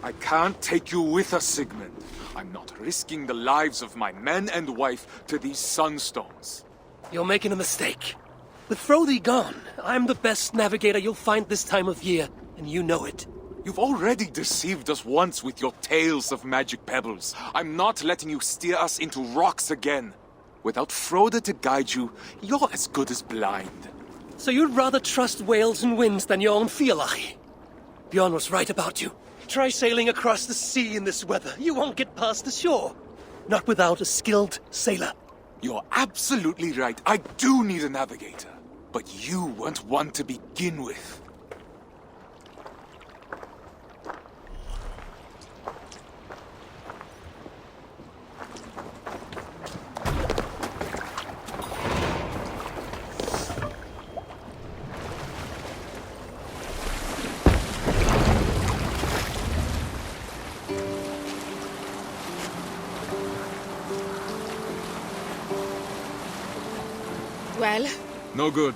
I can't take you with us, Sigmund. I'm not risking the lives of my men and wife to these sunstones. You're making a mistake. With Frodi gone, I'm the best navigator you'll find this time of year, and you know it. You've already deceived us once with your tales of magic pebbles. I'm not letting you steer us into rocks again. Without Frode to guide you, you're as good as blind. So you'd rather trust whales and winds than your own Fialach? Bjorn was right about you. Try sailing across the sea in this weather. You won't get past the shore. Not without a skilled sailor. You're absolutely right. I do need a navigator. But you weren't one to begin with. Well? No good.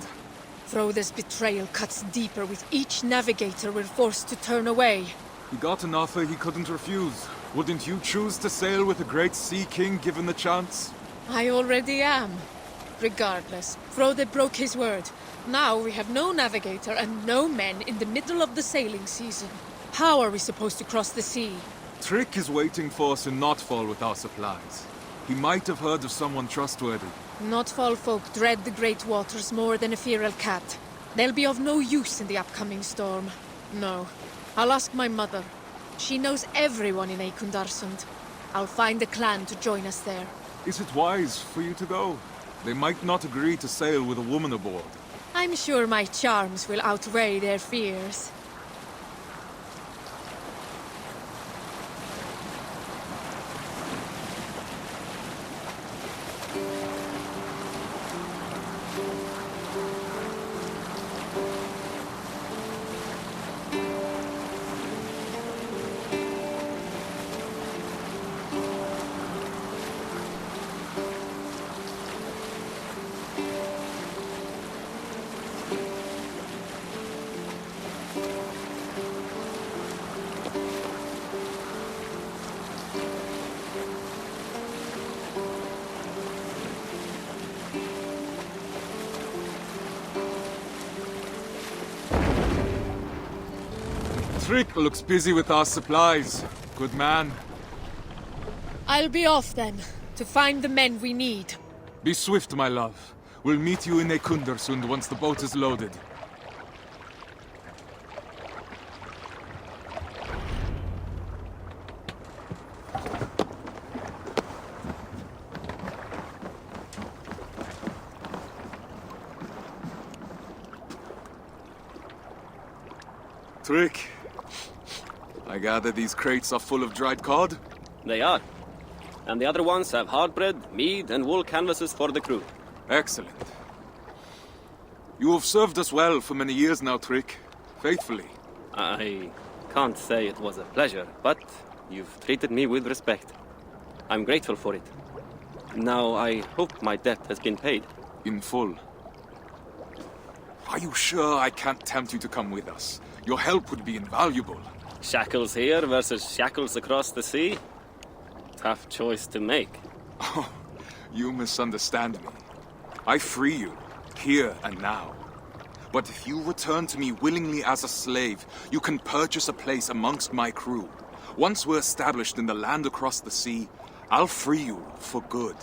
Frode's betrayal cuts deeper with each navigator we're forced to turn away. He got an offer he couldn't refuse. Wouldn't you choose to sail with a great sea king given the chance? I already am. Regardless, Frode broke his word. Now we have no navigator and no men in the middle of the sailing season. How are we supposed to cross the sea? Trick is waiting for us in Notfall with our supplies. He might have heard of someone trustworthy. Notfall folk dread the great waters more than a feral cat. They'll be of no use in the upcoming storm. No. I'll ask my mother. She knows everyone in Eikundarsund. I'll find a clan to join us there. Is it wise for you to go? They might not agree to sail with a woman aboard. I'm sure my charms will outweigh their fears. Trick looks busy with our supplies. Good man. I'll be off then, to find the men we need. Be swift, my love. We'll meet you in Eikundarsund once the boat is loaded. Trick. I gather these crates are full of dried cod? They are. And the other ones have hard bread, mead, and wool canvases for the crew. Excellent. You have served us well for many years now, Trick. Faithfully. I can't say it was a pleasure, but you've treated me with respect. I'm grateful for it. Now, I hope my debt has been paid. In full. Are you sure I can't tempt you to come with us? Your help would be invaluable. Shackles here versus shackles across the sea? Tough choice to make. Oh, you misunderstand me. I free you, here and now. But if you return to me willingly as a slave, you can purchase a place amongst my crew. Once we're established in the land across the sea, I'll free you for good,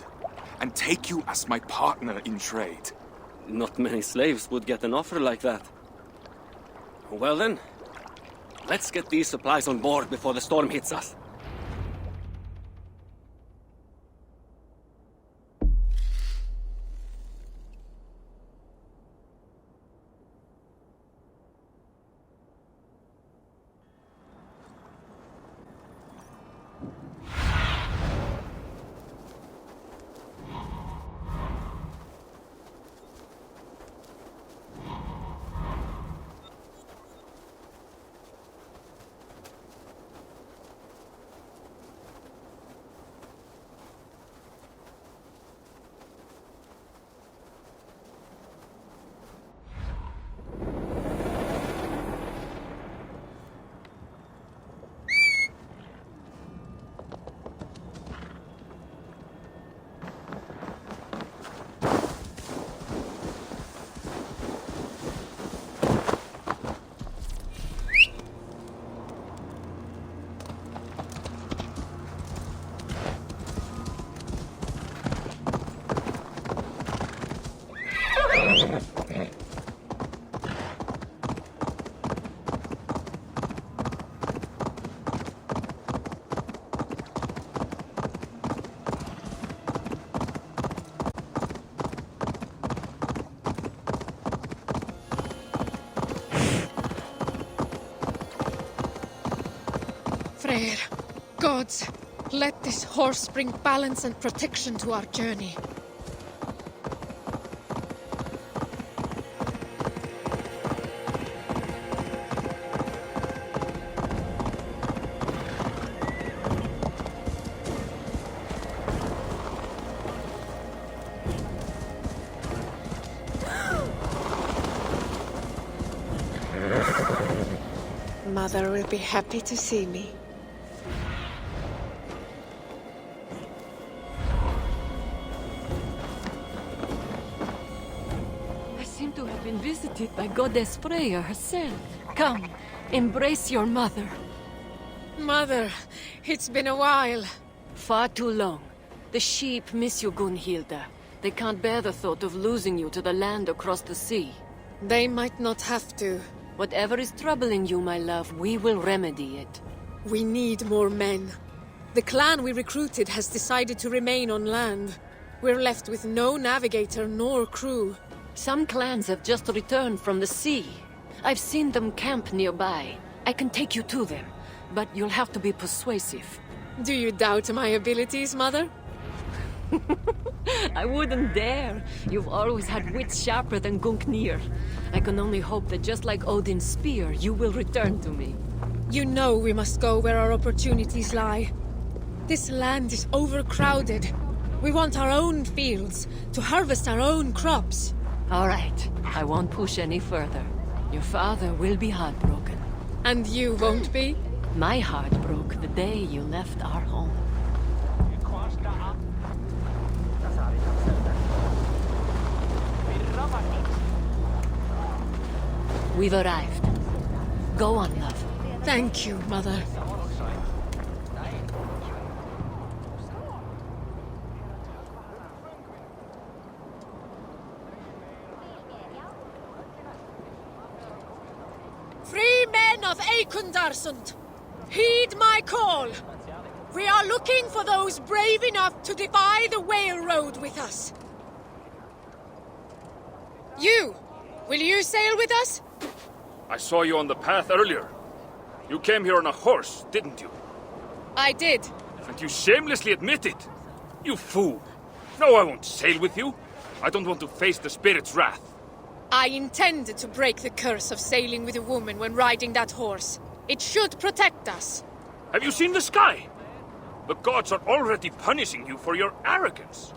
and take you as my partner in trade. Not many slaves would get an offer like that. Well then, let's get these supplies on board before the storm hits us. Freyr, gods, let this horse bring balance and protection to our journey. Mother will be happy to see me. I seem to have been visited by Goddess Freya herself. Come, embrace your mother. Mother, it's been a while. Far too long. The sheep miss you, Gunhilda. They can't bear the thought of losing you to the land across the sea. They might not have to. Whatever is troubling you, my love, we will remedy it. We need more men. The clan we recruited has decided to remain on land. We're left with no navigator nor crew. Some clans have just returned from the sea. I've seen them camp nearby. I can take you to them, but you'll have to be persuasive. Do you doubt my abilities, Mother? I wouldn't dare. You've always had wits sharper than Gungnir. I can only hope that just like Odin's spear, you will return to me. You know we must go where our opportunities lie. This land is overcrowded. We want our own fields, to harvest our own crops. All right, I won't push any further. Your father will be heartbroken. And you won't be? My heart broke the day you left our home. We've arrived. Go on, love. Thank you, Mother. Free men of Eikundarsund, heed my call. We are looking for those brave enough to defy the whale road with us. You! Will you sail with us? I saw you on the path earlier. You came here on a horse, didn't you? I did. And you shamelessly admit it. You fool. No, I won't sail with you. I don't want to face the spirit's wrath. I intended to break the curse of sailing with a woman when riding that horse. It should protect us. Have you seen the sky? The gods are already punishing you for your arrogance.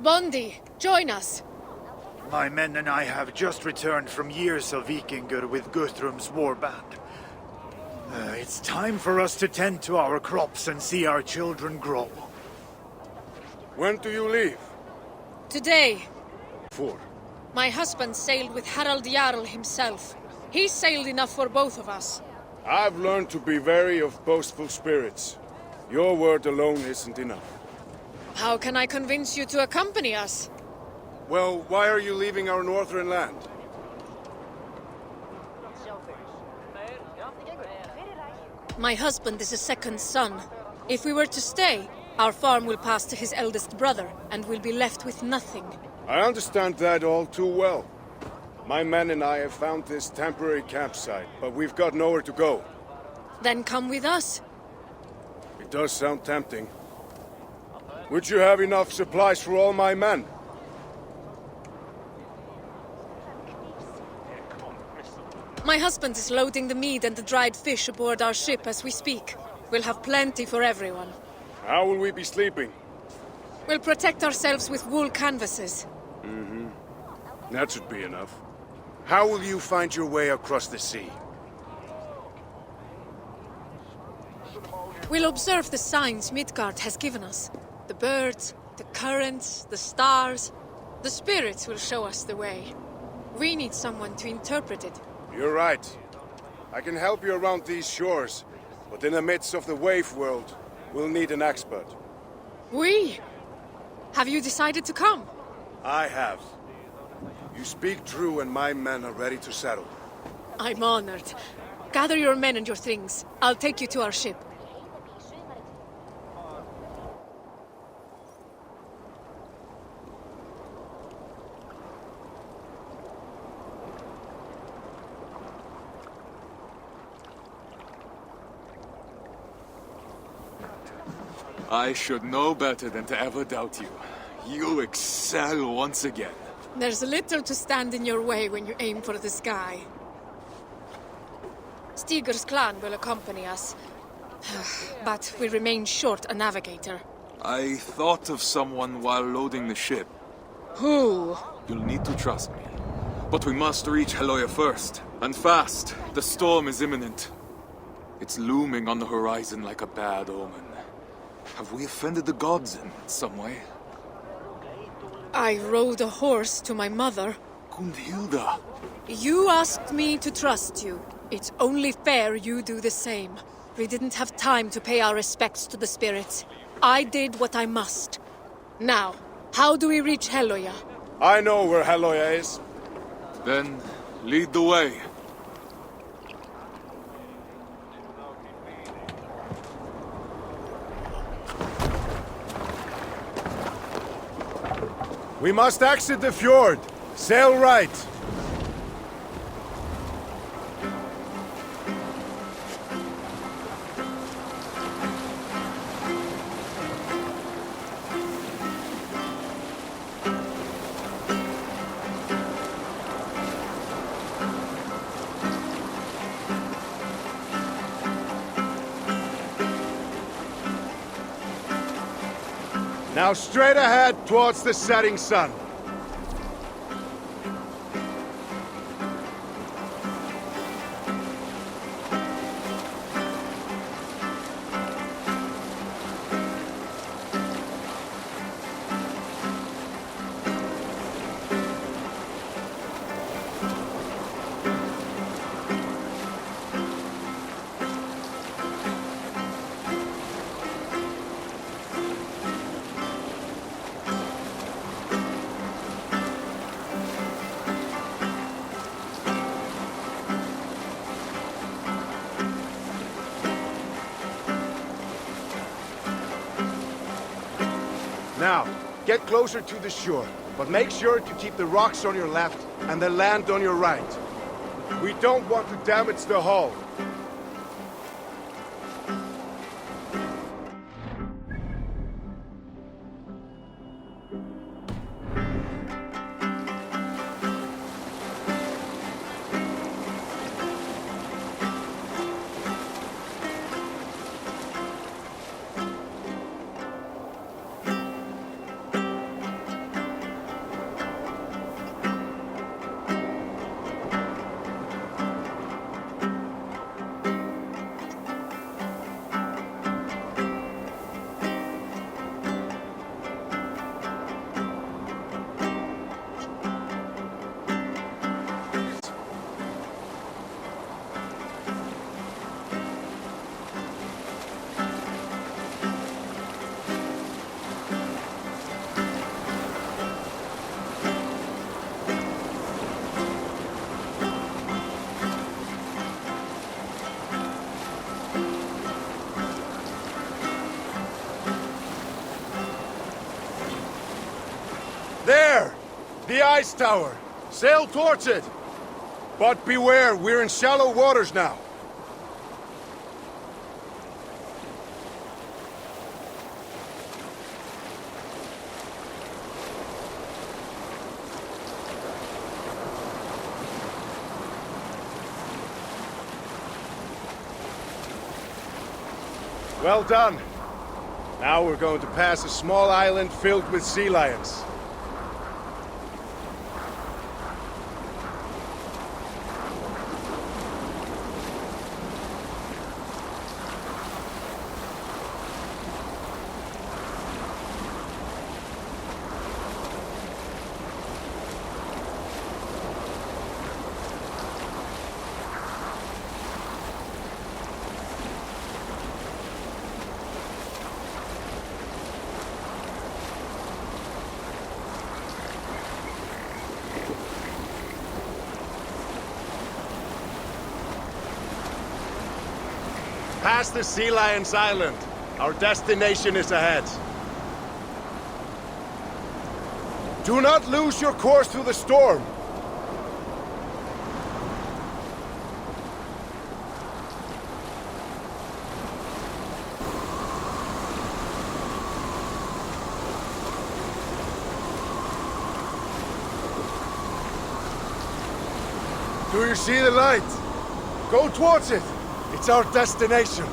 Bondi, join us. My men and I have just returned from years of Vikingur with Guthrum's warband. It's time for us to tend to our crops and see our children grow. When do you leave? Today, For? my husband sailed with Harald Jarl himself. He sailed enough for both of us. I've learned to be wary of boastful spirits. Your word alone isn't enough. How can I convince you to accompany us? Well, why are you leaving our northern land? My husband is a second son. If we were to stay, our farm will pass to his eldest brother, and we'll be left with nothing. I understand that all too well. My men and I have found this temporary campsite, but we've got nowhere to go. Then come with us. It does sound tempting. Would you have enough supplies for all my men? My husband is loading the meat and the dried fish aboard our ship as we speak. We'll have plenty for everyone. How will we be sleeping? We'll protect ourselves with wool canvases. That should be enough. How will you find your way across the sea? We'll observe the signs Midgard has given us. The birds, the currents, the stars. The spirits will show us the way. We need someone to interpret it. You're right. I can help you around these shores, but in the midst of the wave world, we'll need an expert. We? Have you decided to come? I have. You speak true and my men are ready to settle. I'm honored. Gather your men and your things. I'll take you to our ship. I should know better than to ever doubt you. You excel once again. There's little to stand in your way when you aim for the sky. Stigur's clan will accompany us, but we remain short a navigator. I thought of someone while loading the ship. Who? You'll need to trust me. But we must reach Heloia first, and fast. The storm is imminent. It's looming on the horizon like a bad omen. Have we offended the gods in some way? I rode a horse to my mother. Gundhilda. You asked me to trust you. It's only fair you do the same. We didn't have time to pay our respects to the spirits. I did what I must. Now, how do we reach Heloia? I know where Heloia is. Then, lead the way. We must exit the fjord. Sail right. Now straight ahead towards the setting sun. Now, get closer to the shore, but make sure to keep the rocks on your left and the land on your right. We don't want to damage the hull. There! The ice tower! Sail towards it! But beware, we're in shallow waters now. Well done. Now we're going to pass a small island filled with sea lions. Past the Sea Lions Island. Our destination is ahead. Do not lose your course through the storm. Do you see the light? Go towards it! It's our destination!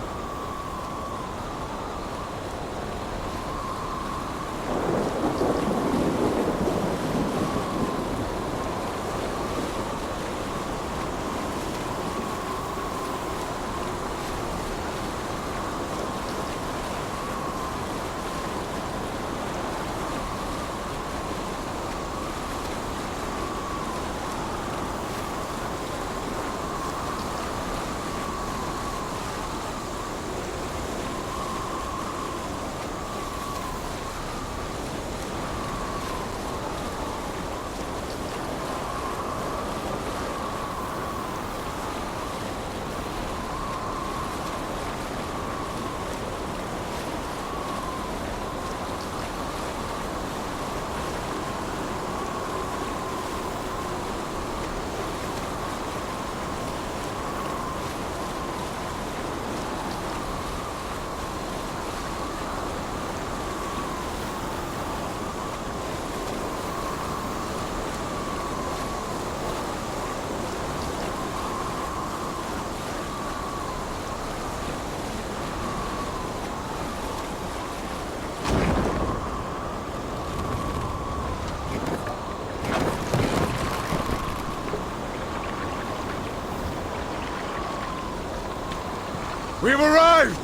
We've arrived!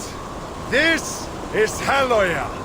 This is Haloya!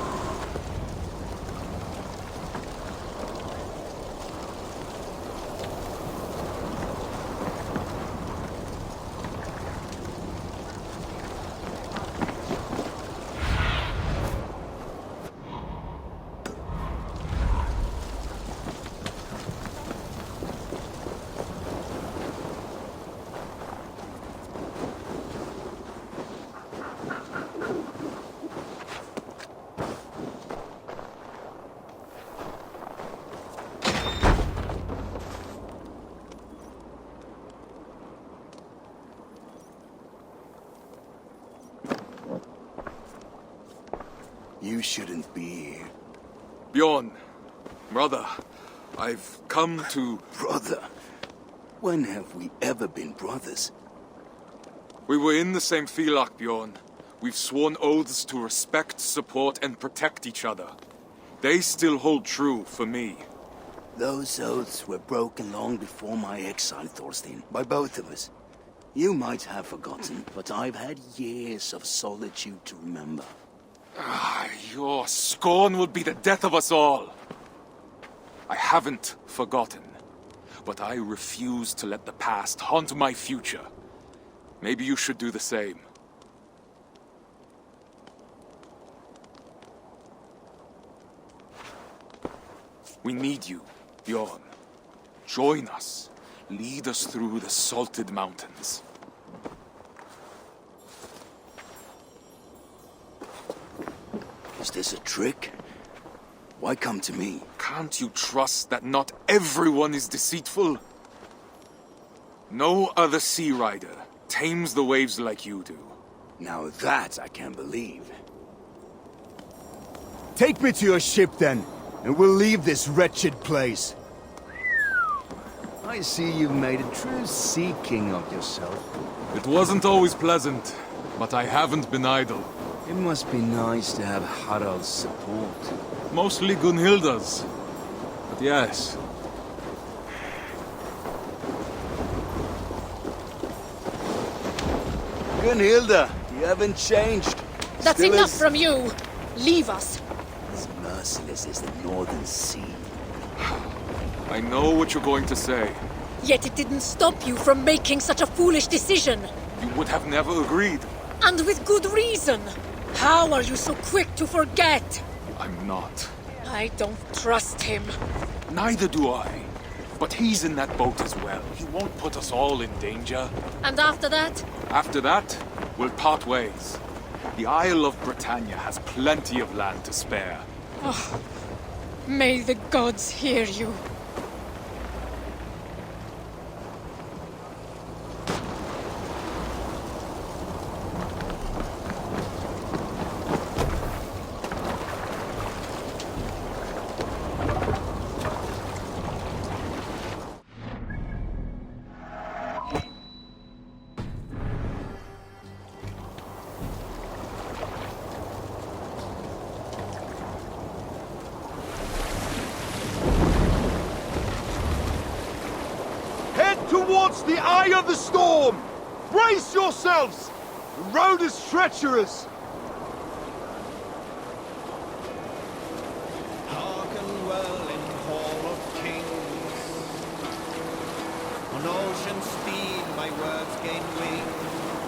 You shouldn't be here. Bjorn, brother, I've come to... Brother? When have we ever been brothers? We were in the same Filak, Bjorn. We've sworn oaths to respect, support, and protect each other. They still hold true for me. Those oaths were broken long before my exile, Thorstein, by both of us. You might have forgotten, but I've had years of solitude to remember. Your scorn would be the death of us all. I haven't forgotten, but I refuse to let the past haunt my future. Maybe you should do the same. We need you, Bjorn. Join us. Lead us through the salted mountains. Is this a trick? Why come to me? Can't you trust that not everyone is deceitful? No other sea rider tames the waves like you do. Now that I can believe. Take me to your ship then, and we'll leave this wretched place. I see you've made a true sea king of yourself. It wasn't always pleasant, but I haven't been idle. It must be nice to have Harald's support. Mostly Gunhilda's. But yes. Gunhilda, you haven't changed. That's Still enough as- from you! Leave us! As merciless as the Northern Sea. I know what you're going to say. Yet it didn't stop you from making such a foolish decision! You would have never agreed. And with good reason! How are you so quick to forget? I'm not. I don't trust him. Neither do I. But he's in that boat as well. He won't put us all in danger. And after that? After that, we'll part ways. The Isle of Britannia has plenty of land to spare. May the gods hear you. towards the eye of the storm! Brace yourselves! The road is treacherous! Hearken well in Hall of Kings. On ocean speed my words gain wings.